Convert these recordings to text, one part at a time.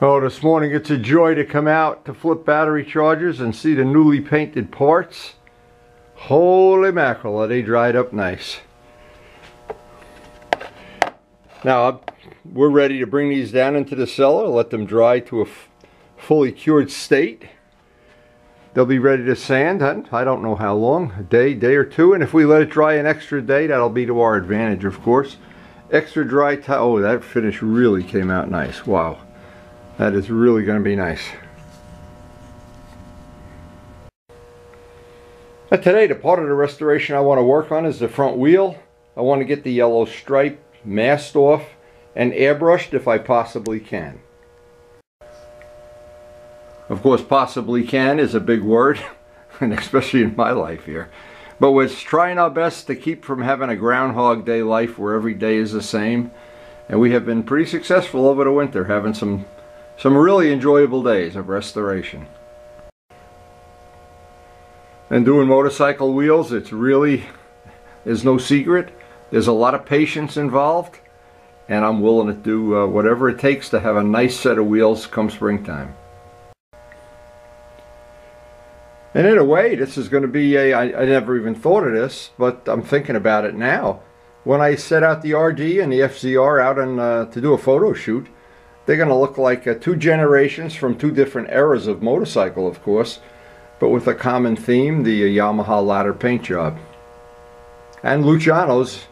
Oh, this morning it's a joy to come out to flip battery chargers and see the newly painted parts. Holy mackerel, are they dried up nice. Now we're ready to bring these down into the cellar, let them dry to a fully cured state. They'll be ready to sand, I don't know how long, a day or two, and if we let it dry an extra day, that'll be to our advantage, of course. Extra dry time. Oh, that finish really came out nice. Wow. That is really going to be nice. Now today, the part of the restoration I want to work on is the front wheel. I want to get the yellow stripe masked off and airbrushed if I possibly can. Of course, possibly can is a big word, and especially in my life here. But we're trying our best to keep from having a Groundhog Day life where every day is the same. And we have been pretty successful over the winter, having some really enjoyable days of restoration. And doing motorcycle wheels, it's really, there's no secret. There's a lot of patience involved, and I'm willing to do whatever it takes to have a nice set of wheels come springtime. And in a way, this is going to be I never even thought of this, but I'm thinking about it now. When I set out the RD and the FZR out to do a photo shoot, they're going to look like two generations from two different eras of motorcycle, of course, but with a common theme, the Yamaha ladder paint job. And Luciano's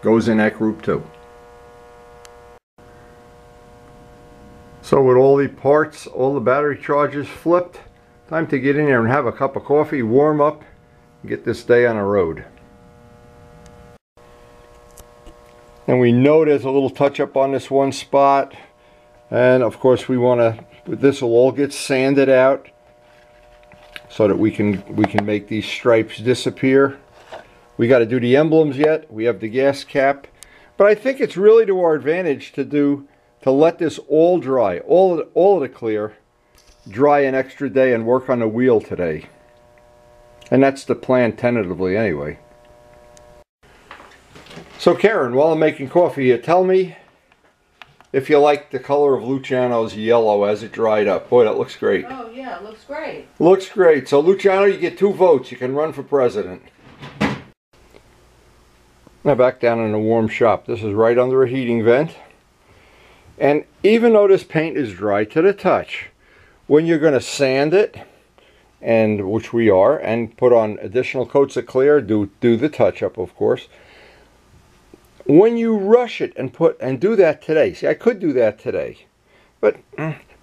goes in that group too. So with all the parts, all the battery chargers flipped, time to get in there and have a cup of coffee, warm up, and get this day on the road. And we know there's a little touch up on this one spot. And of course we want to, this will all get sanded out so that we can make these stripes disappear. We got to do the emblems yet. We have the gas cap. But I think it's really to our advantage to let this all dry, all of the clear, dry an extra day and work on the wheel today. And that's the plan tentatively anyway. So Karen, while I'm making coffee here, tell me if you like the color of Luciano's yellow as it dried up. Boy, that looks great. Oh yeah, it looks great. Looks great. So Luciano, you get 2 votes. You can run for president. Now back down in the warm shop. This is right under a heating vent. And even though this paint is dry to the touch, when you're going to sand it, and which we are, and put on additional coats of clear, do the touch up, of course. When you rush it and do that today, see, I could do that today, but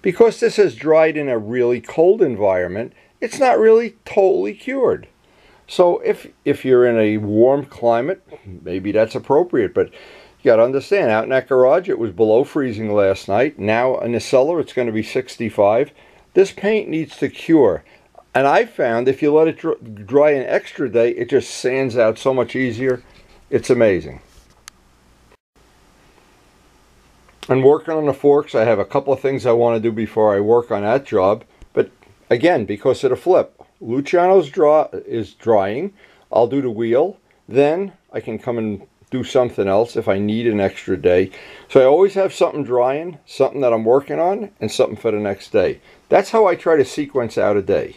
because this has dried in a really cold environment, it's not really totally cured. So if you're in a warm climate, maybe that's appropriate, but you got to understand, out in that garage, it was below freezing last night. Now in the cellar, it's going to be 65. This paint needs to cure. And I found if you let it dry an extra day, it just sands out so much easier. It's amazing. And working on the forks, I have a couple of things I want to do before I work on that job. But again, because of the flip, Luciano's is drying. I'll do the wheel. Then I can come and do something else if I need an extra day. So I always have something drying, something that I'm working on, and something for the next day. That's how I try to sequence out a day.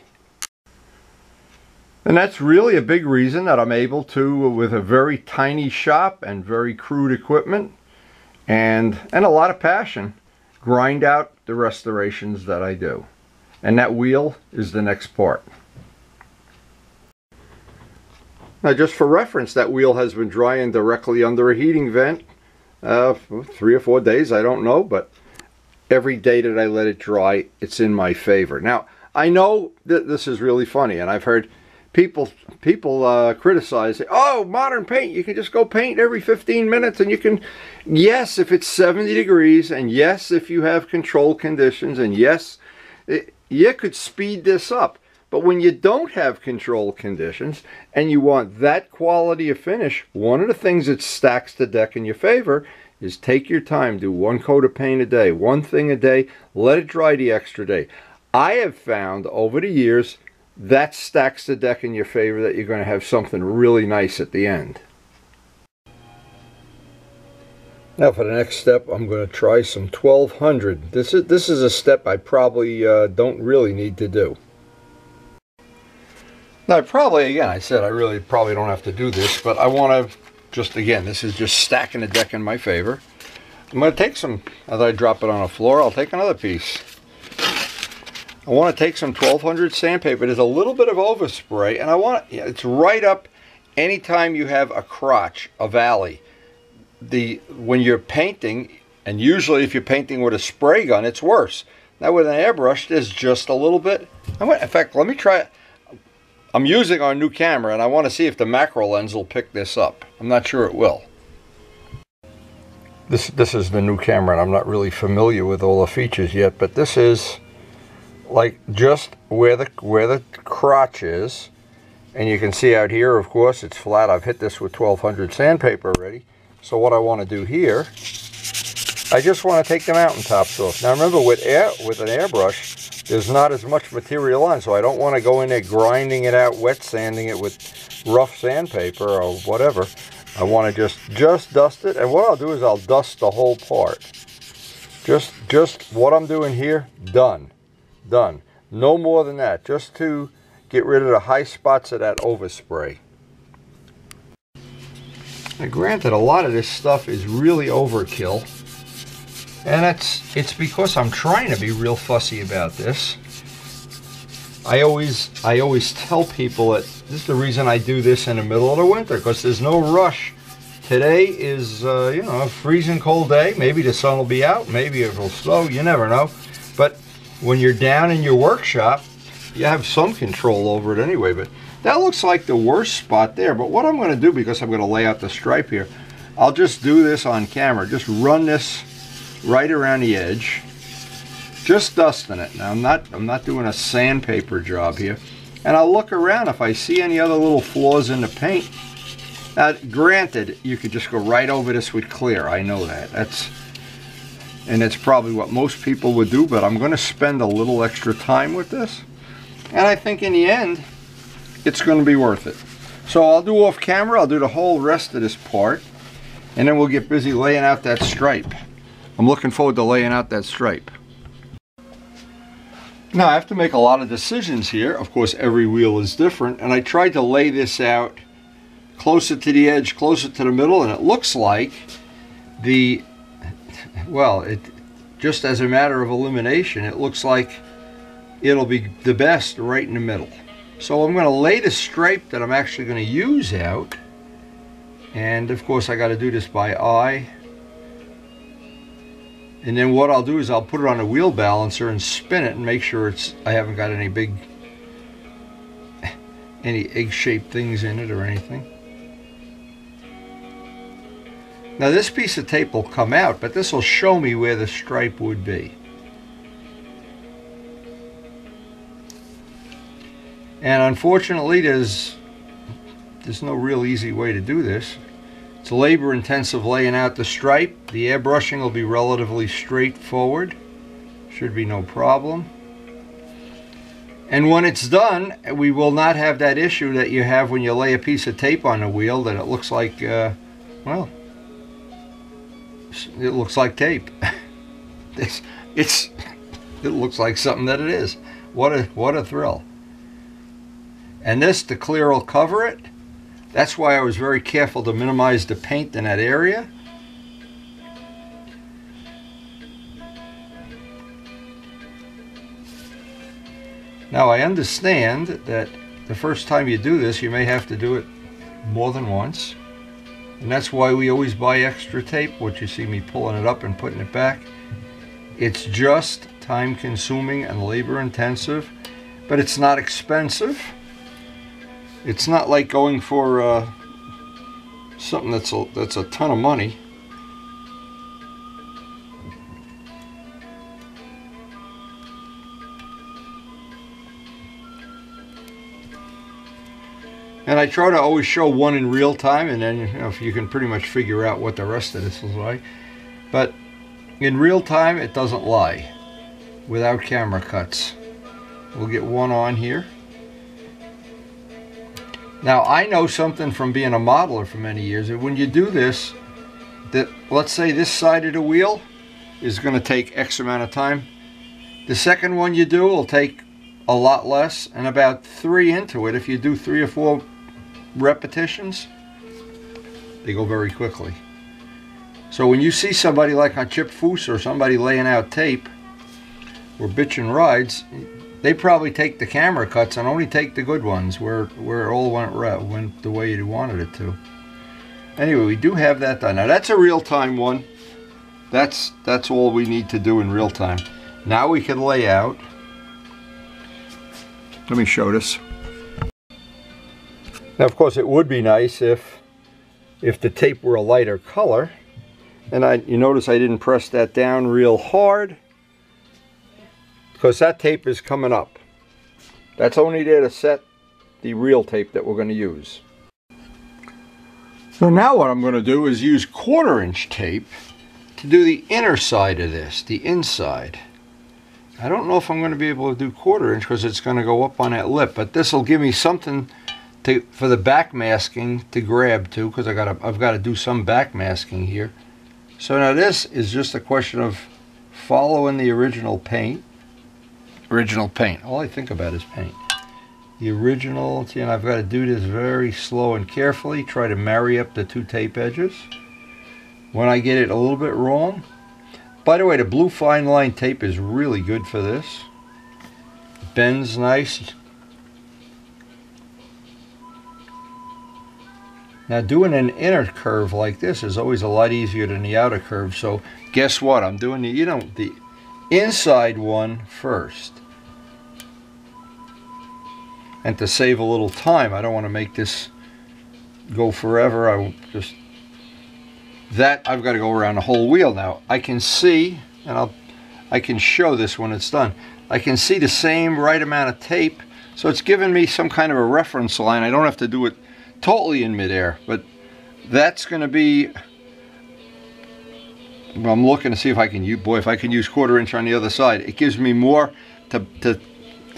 And that's really a big reason that I'm able to, with a very tiny shop and very crude equipment, and a lot of passion, grind out the restorations that I do. And that wheel is the next part. Now just for reference, that wheel has been drying directly under a heating vent 3 or 4 days, I don't know, but every day that I let it dry, it's in my favor. Now I know that this is really funny, and I've heard people criticize, oh, modern paint, you can just go paint every 15 minutes and you can, yes, if it's 70 degrees, and yes, if you have control conditions, and yes, you could speed this up. But when you don't have control conditions and you want that quality of finish, one of the things that stacks the deck in your favor is take your time, do 1 coat of paint a day, 1 thing a day, let it dry the extra day. I have found over the years that stacks the deck in your favor, that you're going to have something really nice at the end. Now for the next step, I'm going to try some 1200. This is a step I probably don't really need to do. Now again, I said I really probably don't have to do this, but I want to just, again, this is just stacking the deck in my favor. I'm going to take some, as I drop it on the floor, I'll take another piece. I want to take some 1200 sandpaper. There's a little bit of overspray, and it's right up anytime you have a crotch, a valley. When you're painting, and usually if you're painting with a spray gun, it's worse. Now with an airbrush, there's just a little bit. In fact, let me try it. I'm using our new camera, and I want to see if the macro lens will pick this up. I'm not sure it will. This is the new camera, and I'm not really familiar with all the features yet, but this is like just where the crotch is, and you can see out here, of course, it's flat. I've hit this with 1200 sandpaper already. So what I want to do here, I just want to take the mountaintops off. Now remember, with an airbrush, there's not as much material on, so I don't want to go in there grinding it out, wet sanding it with rough sandpaper or whatever. I want to just dust it, and what I'll do is I'll dust the whole part. Just what I'm doing here, done. No more than that, just to get rid of the high spots of that overspray. Now, granted, a lot of this stuff is really overkill, and it's because I'm trying to be real fussy about this. I always tell people that this is the reason I do this in the middle of the winter, because there's no rush. Today is you know, a freezing cold day. Maybe the sun will be out, maybe it will snow, you never know. But when you're down in your workshop, you have some control over it anyway. But that looks like the worst spot there. But what I'm going to do, because I'm going to lay out the stripe here, I'll just do this on camera. Just run this right around the edge, just dusting it. Now I'm not doing a sandpaper job here. And I'll look around if I see any other little flaws in the paint. Now, granted, you could just go right over this with clear. I know that. That's probably what most people would do. But I'm going to spend a little extra time with this. And I think in the end, it's going to be worth it. So I'll do off camera, I'll do the whole rest of this part, and then we'll get busy laying out that stripe. I'm looking forward to laying out that stripe. Now I have to make a lot of decisions here. Of course, every wheel is different, and I tried to lay this out closer to the edge, closer to the middle, and it looks like just as a matter of elimination, it looks like it'll be the best right in the middle. So I'm going to lay the stripe that I'm actually going to use out, and of course I got to do this by eye. And then what I'll do is I'll put it on a wheel balancer and spin it and make sure I haven't got any egg-shaped things in it or anything. Now this piece of tape will come out, but this will show me where the stripe would be. And unfortunately, there's no real easy way to do this. It's labor intensive laying out the stripe. The airbrushing will be relatively straightforward. Should be no problem. And when it's done, we will not have that issue that you have when you lay a piece of tape on the wheel, that it looks like, well, it looks like tape. It looks like something that it is. What a thrill. And this, the clear will cover it. That's why I was very careful to minimize the paint in that area. Now I understand that the first time you do this, you may have to do it more than once. And that's why we always buy extra tape, which you see me pulling it up and putting it back. It's just time consuming and labor intensive, but it's not expensive. It's not like going for something that's a ton of money. And I try to always show one in real time, and then if you can pretty much figure out what the rest of this is like. But in real time, it doesn't lie without camera cuts. We'll get one on here. Now I know something from being a modeler for many years, that when you do this, let's say this side of the wheel is going to take X amount of time. The second one you do will take a lot less, and about 3 into it, if you do 3 or 4 repetitions, they go very quickly. So when you see somebody like on Chip Foose or somebody laying out tape or bitchin' rides, they probably take the camera cuts and only take the good ones where it all went the way you wanted it to. Anyway, we do have that done. Now that's a real-time one. That's all we need to do in real time. Now we can lay out. Let me show this. Now, of course, it would be nice if the tape were a lighter color. And you notice I didn't press that down real hard, because that tape is coming up. That's only there to set the real tape that we're going to use. So now what I'm going to do is use 1/4" tape to do the inner side of this, the inside. I don't know if I'm going to be able to do 1/4" because it's going to go up on that lip, but this will give me something for the back masking to grab to, because I've got to do some back masking here. So now this is just a question of following the original paint. All I think about is paint. The original, and I've got to do this very slow and carefully, try to marry up the 2 tape edges. When I get it a little bit wrong, by the way, the blue fine line tape is really good for this. It bends nice. Now doing an inner curve like this is always a lot easier than the outer curve. So guess what? I'm doing the inside one first. And to save a little time, I don't want to make this go forever. I've got to go around the whole wheel now. I can see, and I can show this when it's done. I can see the same right amount of tape, so it's giving me some kind of a reference line. I don't have to do it totally in midair, but that's going to be, well, I'm looking to see if I can use, if I can use 1/4" on the other side. It gives me more to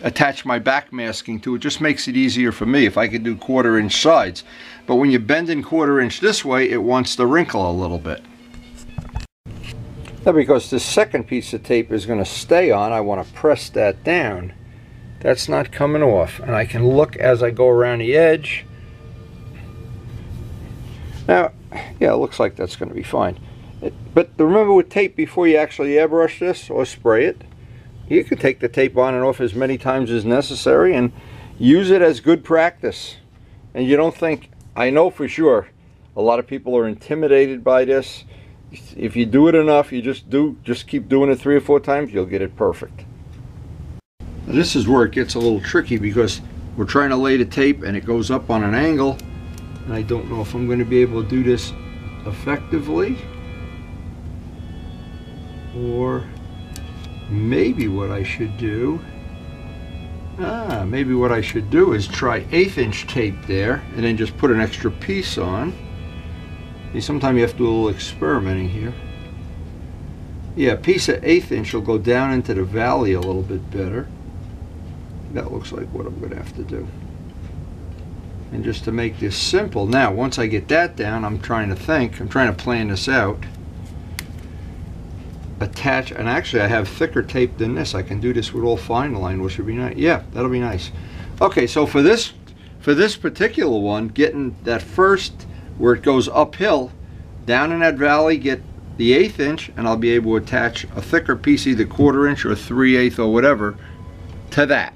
attach my back masking to. It just makes it easier for me if I could do 1/4" sides. But when you're bending 1/4" this way, it wants to wrinkle a little bit. Now, because this second piece of tape is going to stay on, I want to press that down. That's not coming off, and I can look as I go around the edge. Now, yeah, it looks like that's going to be fine. But remember, with tape, before you actually airbrush this or spray it, you can take the tape on and off as many times as necessary and use it as good practice. And you don't think, I know for sure, a lot of people are intimidated by this. If you do it enough, you just keep doing it 3 or 4 times, you'll get it perfect. Now, this is where it gets a little tricky, because we're trying to lay the tape and it goes up on an angle. And I don't know if I'm going to be able to do this effectively. Or maybe what I should do, is try 1/8" tape there and then just put an extra piece on. See, sometimes you have to do a little experimenting here. Yeah, a piece of 1/8" will go down into the valley a little bit better. That looks like what I'm going to have to do. And just to make this simple, now once I get that down, I'm trying to plan this out. Attach, and actually I have thicker tape than this. I can do this with all fine line, which would be nice. Yeah, that'll be nice. Okay, so for this particular one, getting that first, where it goes uphill, down in that valley, get the 1/8", and I'll be able to attach a thicker piece, either 1/4" or 3/8" or whatever, to that.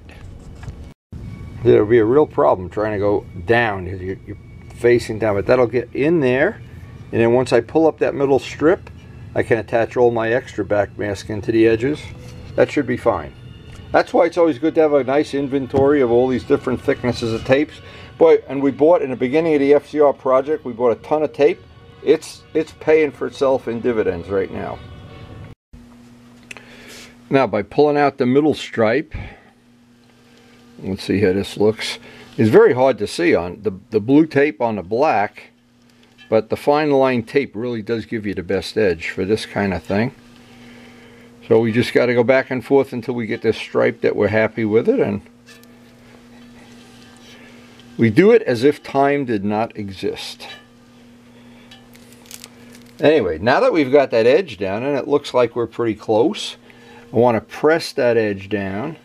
There'll be a real problem trying to go down. You're facing down, but that'll get in there, and then once I pull up that middle strip, I can attach all my extra back masking to the edges. That should be fine. That's why it's always good to have a nice inventory of all these different thicknesses of tapes. Boy, and we bought, in the beginning of the FZR project, we bought a ton of tape. It's paying for itself in dividends right now. Now, by pulling out the middle stripe, let's see how this looks. It's very hard to see on the blue tape on the black, but the fine line tape really does give you the best edge for this kind of thing. So we just got to go back and forth until we get this stripe that we're happy with it, and we do it as if time did not exist. Anyway, now that we've got that edge down and it looks like we're pretty close, I want to press that edge down.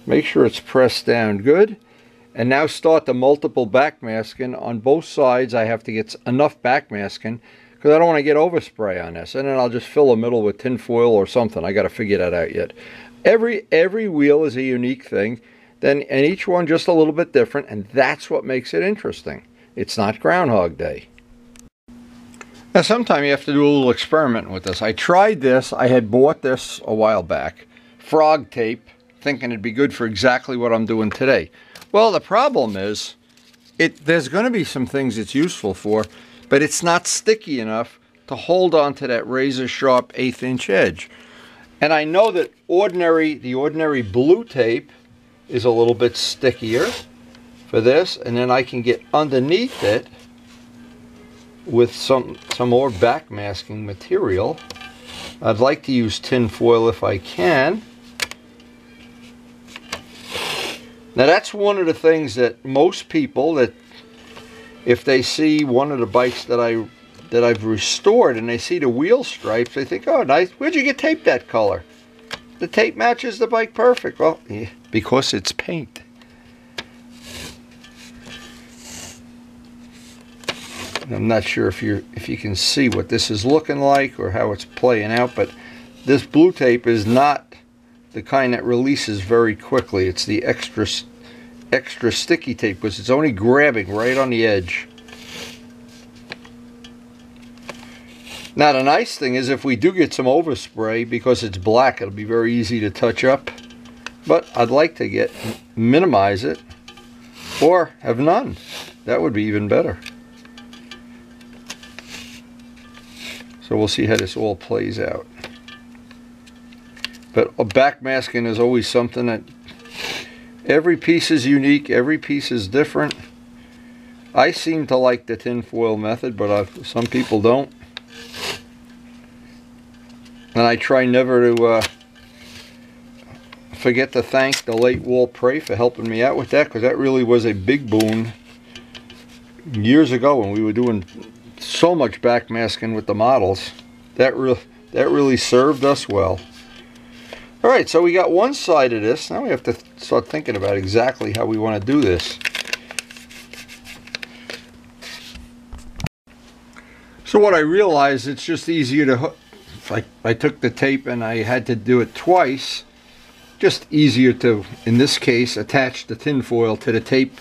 Make sure it's pressed down good. And now start the multiple backmasking on both sides. I have to get enough backmasking because I don't want to get overspray on this. And then I'll just fill the middle with tin foil or something. I got to figure that out yet. Every wheel is a unique thing. And each one just a little bit different. And that's what makes it interesting. It's not Groundhog Day. Now sometime you have to do a little experiment with this. I tried this. I had bought this a while back. Frog tape, thinking it'd be good for exactly what I'm doing today. Well, the problem is, there's going to be some things it's useful for, but it's not sticky enough to hold on to that razor sharp 1/8 inch edge. And I know that the ordinary blue tape is a little bit stickier for this, and then I can get underneath it with some more backmasking material. I'd like to use tin foil if I can. Now that's one of the things that most people, that if they see one of the bikes that I've restored and they see the wheel stripes, they think, oh nice, where'd you get tape that color? The tape matches the bike perfect. Well, yeah, because it's paint. I'm not sure if you can see what this is looking like or how it's playing out, but this blue tape is not the kind that releases very quickly. It's the extra sticky tape because it's only grabbing right on the edge. Now the nice thing is if we do get some overspray, because it's black, it'll be very easy to touch up. But I'd like to minimize it or have none. That would be even better. So we'll see how this all plays out. But a backmasking is always something that every piece is unique, every piece is different. I seem to like the tinfoil method, but some people don't. And I try never to forget to thank the late Walt Prey for helping me out with that, because that really was a big boon years ago when we were doing so much backmasking with the models. That really served us well. Alright, so we got one side of this. Now we have to start thinking about exactly how we want to do this. So what I realized, it's just easier to, I took the tape and I had to do it twice. Just easier to, in this case, attach the tin foil to the tape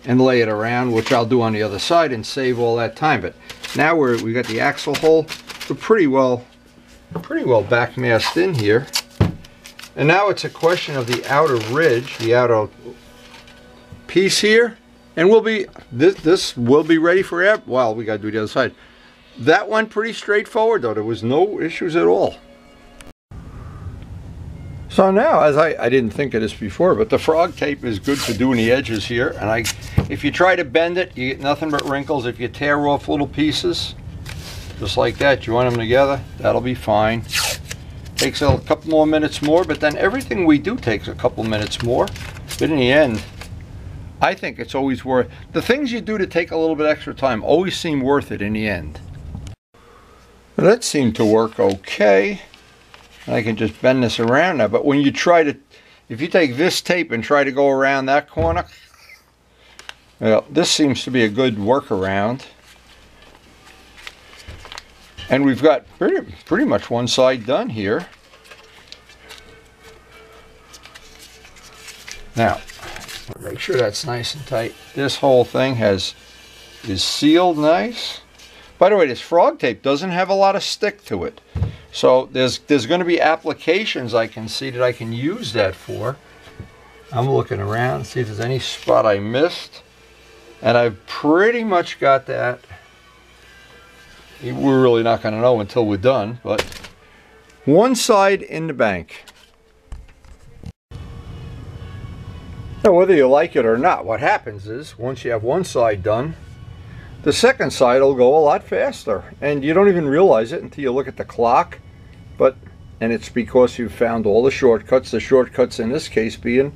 and lay it around, which I'll do on the other side and save all that time. But now we got the axle hole. We're pretty well backmasked in here. And now it's a question of the outer ridge, the outer piece here, and this will be ready for well, we got to do the other side. That went pretty straightforward though. There was no issues at all. So now, as I didn't think of this before, but the frog tape is good for doing the edges here. And if you try to bend it, you get nothing but wrinkles. If you tear off little pieces, just like that, you want them together, that'll be fine. Takes a couple more minutes more, but then everything we do takes a couple minutes more. But in the end, I think it's always worth, the things you do to take a little bit extra time always seem worth it in the end. Well, that seemed to work okay. I can just bend this around now, but when you try to, if you take this tape and try to go around that corner, well, this seems to be a good workaround. And we've got pretty much one side done here. Now, make sure that's nice and tight. This whole thing is sealed nice. By the way, this frog tape doesn't have a lot of stick to it. So there's going to be applications I can see that I can use that for. I'm looking around to see if there's any spot I missed. And I've pretty much got that. We're really not going to know until we're done, but one side in the bank. Now, whether you like it or not, what happens is once you have one side done, the second side will go a lot faster, and you don't even realize it until you look at the clock. And it's because you've found all the shortcuts. The shortcuts in this case being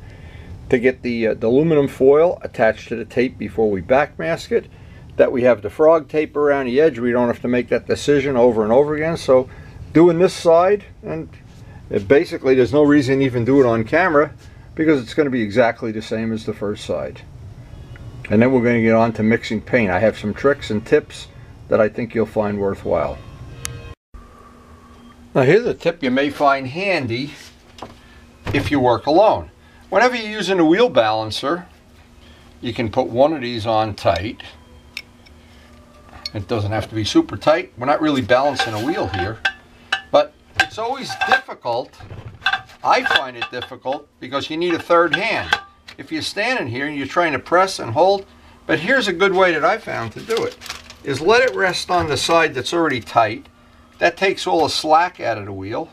to get the aluminum foil attached to the tape before we backmask it. that we have the frog tape around the edge. We don't have to make that decision over and over again. So doing this side, and basically there's no reason to even do it on camera because it's going to be exactly the same as the first side. And then we're going to get on to mixing paint. I have some tricks and tips that I think you'll find worthwhile. Now here's a tip you may find handy if you work alone. Whenever you're using a wheel balancer, you can put one of these on tight. It doesn't have to be super tight. We're not really balancing a wheel here. But it's always difficult. I find it difficult because you need a third hand. If you're standing here and you're trying to press and hold, but here's a good way that I found to do it, is let it rest on the side that's already tight. That takes all the slack out of the wheel.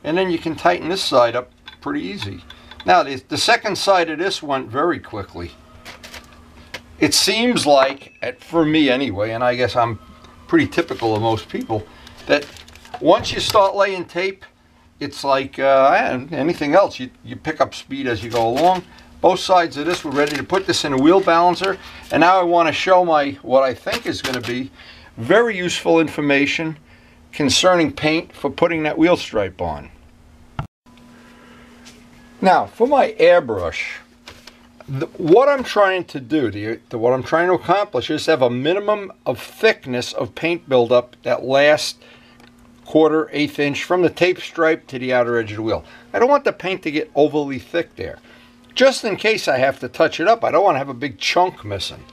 And then you can tighten this side up pretty easy. Now the second side of this went very quickly. It seems like, for me anyway, and I guess I'm pretty typical of most people, that once you start laying tape, it's like anything else. You pick up speed as you go along. Both sides of this, we're ready to put this in a wheel balancer. And now I want to show what I think is going to be very useful information concerning paint for putting that wheel stripe on. Now, for my airbrush, what I'm trying to do, what I'm trying to accomplish is have a minimum of thickness of paint buildup that lasts 1/4 inch from the tape stripe to the outer edge of the wheel. I don't want the paint to get overly thick there. Just in case I have to touch it up, I don't want to have a big chunk missing.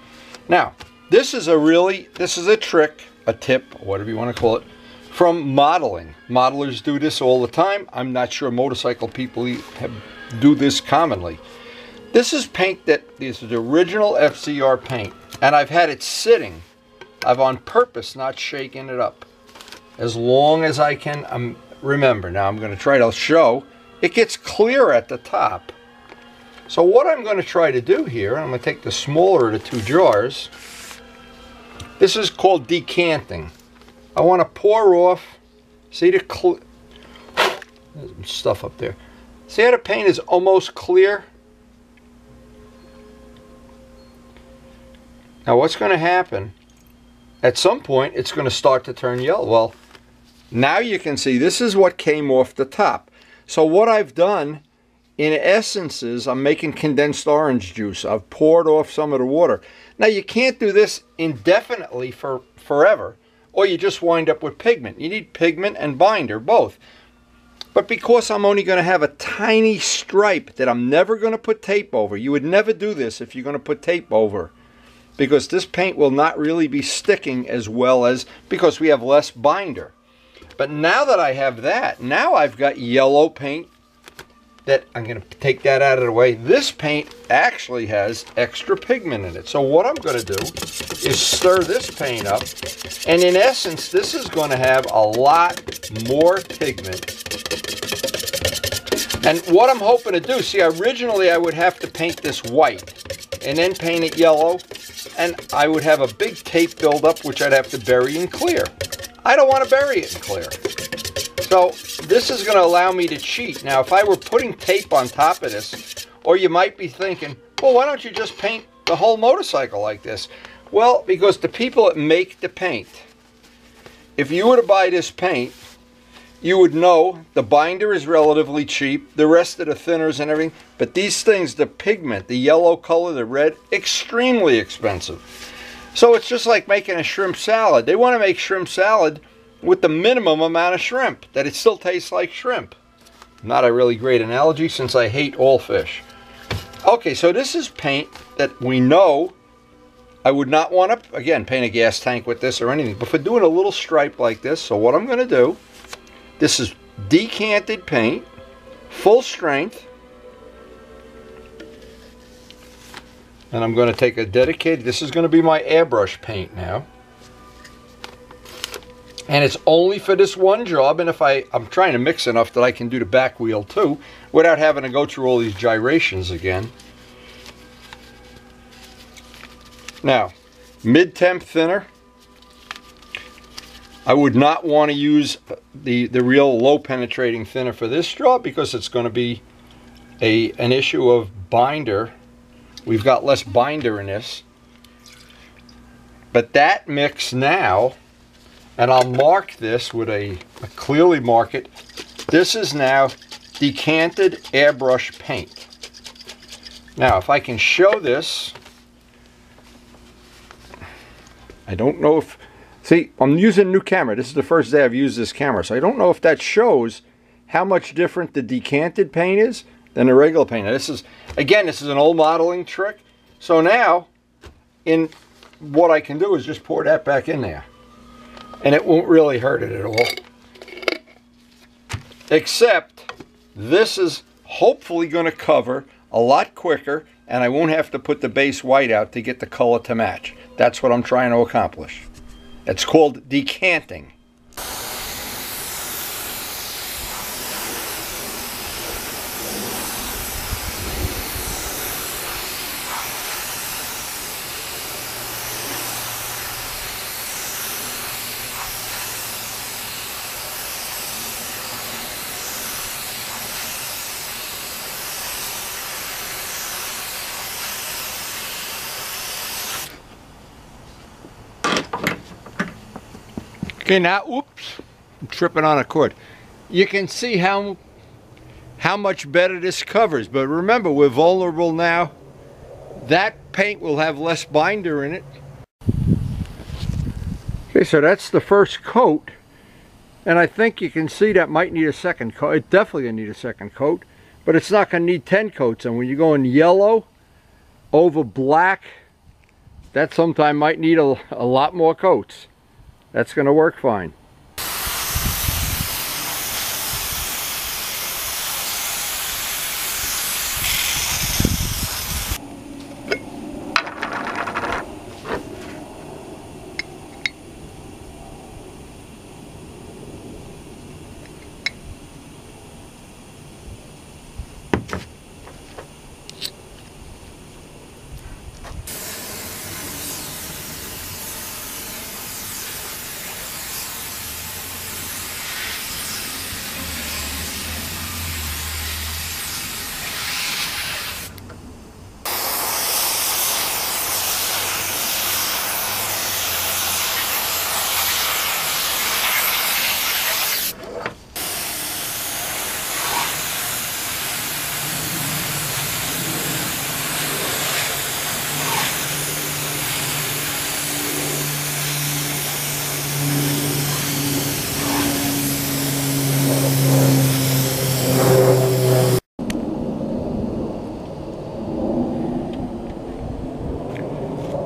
Now, this is a trick, a tip, whatever you want to call it, from modeling. Modelers do this all the time. I'm not sure motorcycle people do this commonly. This is paint this is the original FZR paint, and I've had it sitting. I've on purpose not shaken it up as long as I can remember. Now I'm going to try to show it gets clear at the top. So what I'm going to try to do here, I'm going to take the smaller of the two jars. This is called decanting. I want to pour off. See there's some stuff up there. See how the paint is almost clear? Now what's going to happen? At some point it's going to start to turn yellow. Well, now you can see this is what came off the top. So what I've done in essence is I'm making condensed orange juice. I've poured off some of the water. Now you can't do this indefinitely for forever, or you just wind up with pigment. You need pigment and binder, both. But because I'm only going to have a tiny stripe that I'm never going to put tape over, you would never do this if you're going to put tape over, because this paint will not really be sticking as well as, because we have less binder. But now that I have that, now I've got yellow paint that I'm going to take that out of the way. This paint actually has extra pigment in it. So what I'm going to do is stir this paint up, and in essence this is going to have a lot more pigment. And what I'm hoping to do, see, originally I would have to paint this white and then paint it yellow, and I would have a big tape buildup which I'd have to bury in clear. I don't want to bury it in clear. So this is going to allow me to cheat. Now if I were putting tape on top of this, or you might be thinking, well, why don't you just paint the whole motorcycle like this? Well, because the people that make the paint, if you were to buy this paint, you would know the binder is relatively cheap, the rest of the thinners and everything, but these things, the pigment, the yellow color, the red, extremely expensive. So it's just like making a shrimp salad. They want to make shrimp salad with the minimum amount of shrimp, that it still tastes like shrimp. Not a really great analogy since I hate all fish. Okay, so this is paint that we know I would not want to, again, paint a gas tank with this or anything, but for doing a little stripe like this, so what I'm going to do, this is decanted paint, full strength, and I'm going to take a dedicated, this is going to be my airbrush paint now, and it's only for this one job, and if I'm trying to mix enough that I can do the back wheel too, without having to go through all these gyrations again. Now, mid-temp thinner. I would not want to use the real low penetrating thinner for this job because it's going to be an issue of binder. We've got less binder in this. But that mix now, and I'll mark this with a clearly mark it, this is now decanted airbrush paint. Now, if I can show this, I don't know if, see, I'm using a new camera. This is the first day I've used this camera, so I don't know if that shows how much different the decanted paint is than the regular paint. Now, this is, again, this is an old modeling trick. So now, what I can do is just pour that back in there. And it won't really hurt it at all. Except, this is hopefully going to cover a lot quicker, and I won't have to put the base white out to get the color to match. That's what I'm trying to accomplish. It's called decanting. Okay, now, oops, I'm tripping on a cord. You can see how much better this covers, but remember, we're vulnerable now. That paint will have less binder in it. Okay, so that's the first coat, and I think you can see that might need a second coat. It's definitely gonna need a second coat, but it's not gonna need 10 coats. And when you go in yellow over black, that sometime might need a lot more coats. That's going to work fine.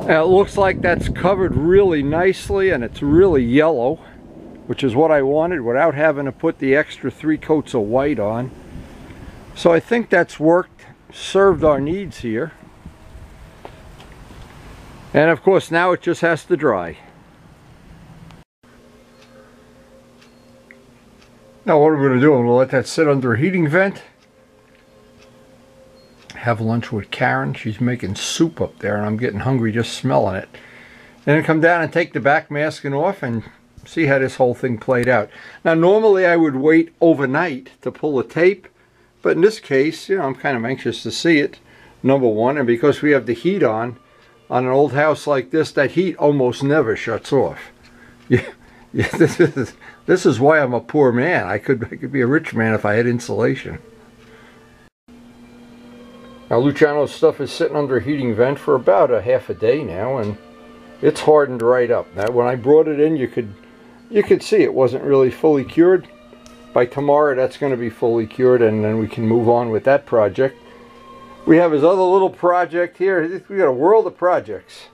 Now it looks like that's covered really nicely, and it's really yellow, which is what I wanted without having to put the extra 3 coats of white on. So I think that's worked, served our needs here. And of course now it just has to dry. Now what we're going to do, I'm going to let that sit under a heating vent. Have lunch with Karen. She's making soup up there and I'm getting hungry just smelling it. And then come down and take the back masking off and see how this whole thing played out. Now normally I would wait overnight to pull the tape, but in this case, you know, I'm kind of anxious to see it, number one, and because we have the heat on an old house like this, that heat almost never shuts off. Yeah, this is why I'm a poor man. I could be a rich man if I had insulation. Now Luciano's stuff is sitting under a heating vent for about a half a day now, and it's hardened right up. Now when I brought it in, you could see it wasn't really fully cured. By tomorrow that's going to be fully cured, and then we can move on with that project. We have his other little project here. We got a world of projects.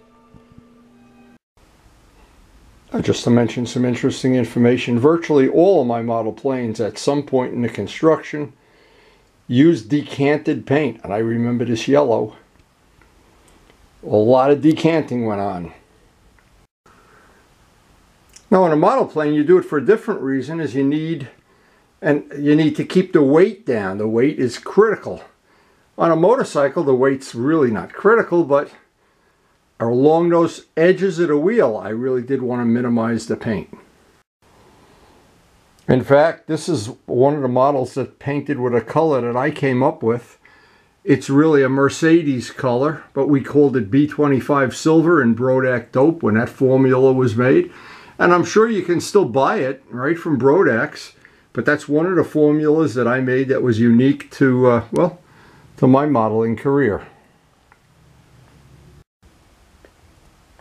Just to mention some interesting information, virtually all of my model planes at some point in the construction used decanted paint, and I remember this yellow. A lot of decanting went on. Now on a model plane you do it for a different reason, is you need to keep the weight down. The weight is critical. On a motorcycle the weight's really not critical, but along those edges of the wheel I really did want to minimize the paint. In fact, this is one of the models that painted with a color that I came up with, It's really a Mercedes color, but we called it B25 silver in Brodak dope when that formula was made. And I'm sure you can still buy it right from Brodak's, but that's one of the formulas that I made that was unique to, well, to my modeling career.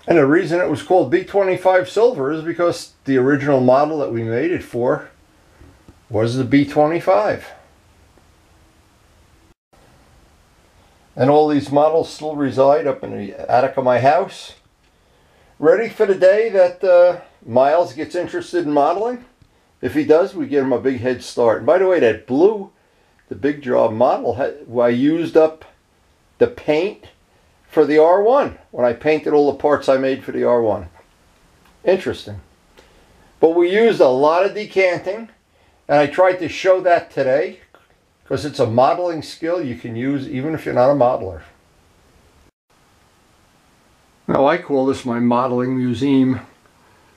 And the reason it was called B25 silver is because the original model that we made it for was the B25. And all these models still reside up in the attic of my house, ready for the day that Miles gets interested in modeling. If he does, we give him a big head start. And by the way, that blue, the big job model, I used up the paint for the R1 when I painted all the parts I made for the R1. Interesting. But we used a lot of decanting, and I tried to show that today because it's a modeling skill you can use even if you're not a modeler. Now I call this my modeling museum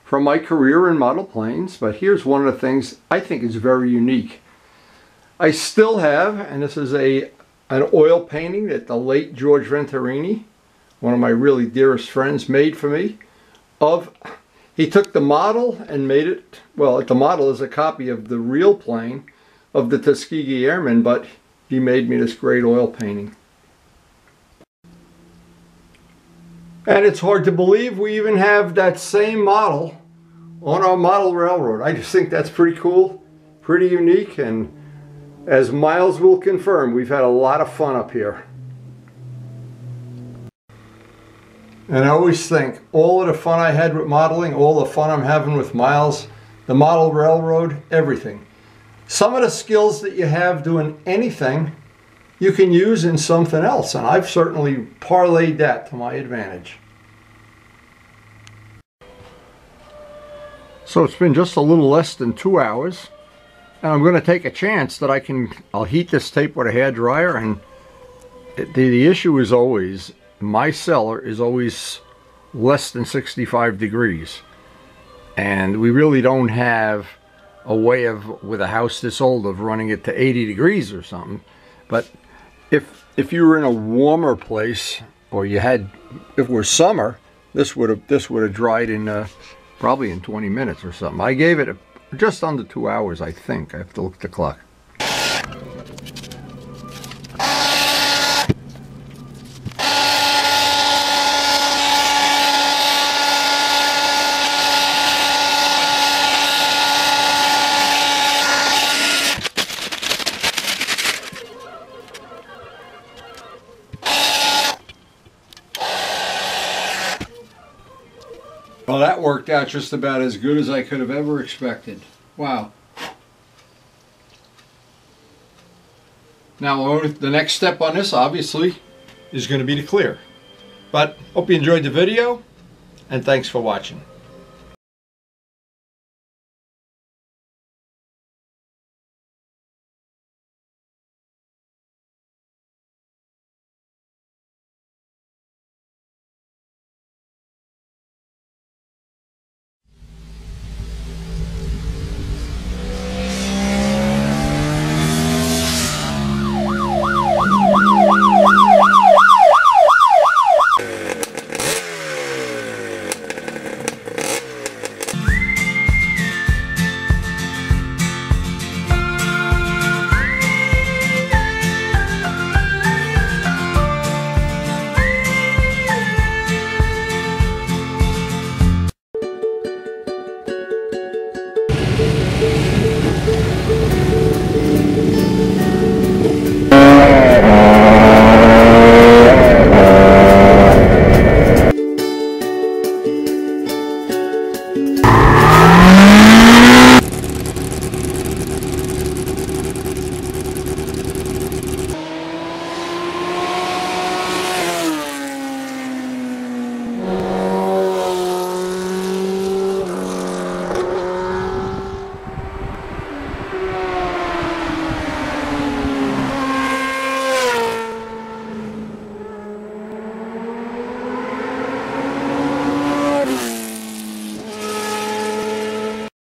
from my career in model planes, but here's one of the things I think is very unique. I still have, and this is an oil painting that the late George Venturini, one of my really dearest friends, made for me. He took the model and made it, well, the model is a copy of the real plane of the Tuskegee Airmen, but he made me this great oil painting. And it's hard to believe we even have that same model on our model railroad. I just think that's pretty cool, pretty unique, and as Miles will confirm, we've had a lot of fun up here. And I always think, all of the fun I had with modeling, all the fun I'm having with Miles, the model railroad, everything. Some of the skills that you have doing anything, you can use in something else, and I've certainly parlayed that to my advantage. So it's been just a little less than 2 hours, and I'm going to take a chance that I'll heat this tape with a hairdryer, and the issue is always, my cellar is always less than 65 degrees, and we really don't have a way of, with a house this old, of running it to 80 degrees or something. But if you were in a warmer place, or you had, if it were summer, this would have dried in probably in 20 minutes or something. I gave it just under 2 hours, I think. I have to look at the clock. Well, that worked out just about as good as I could have ever expected. Wow. Now, the next step on this, obviously, is going to be to clear. But hope you enjoyed the video, and thanks for watching.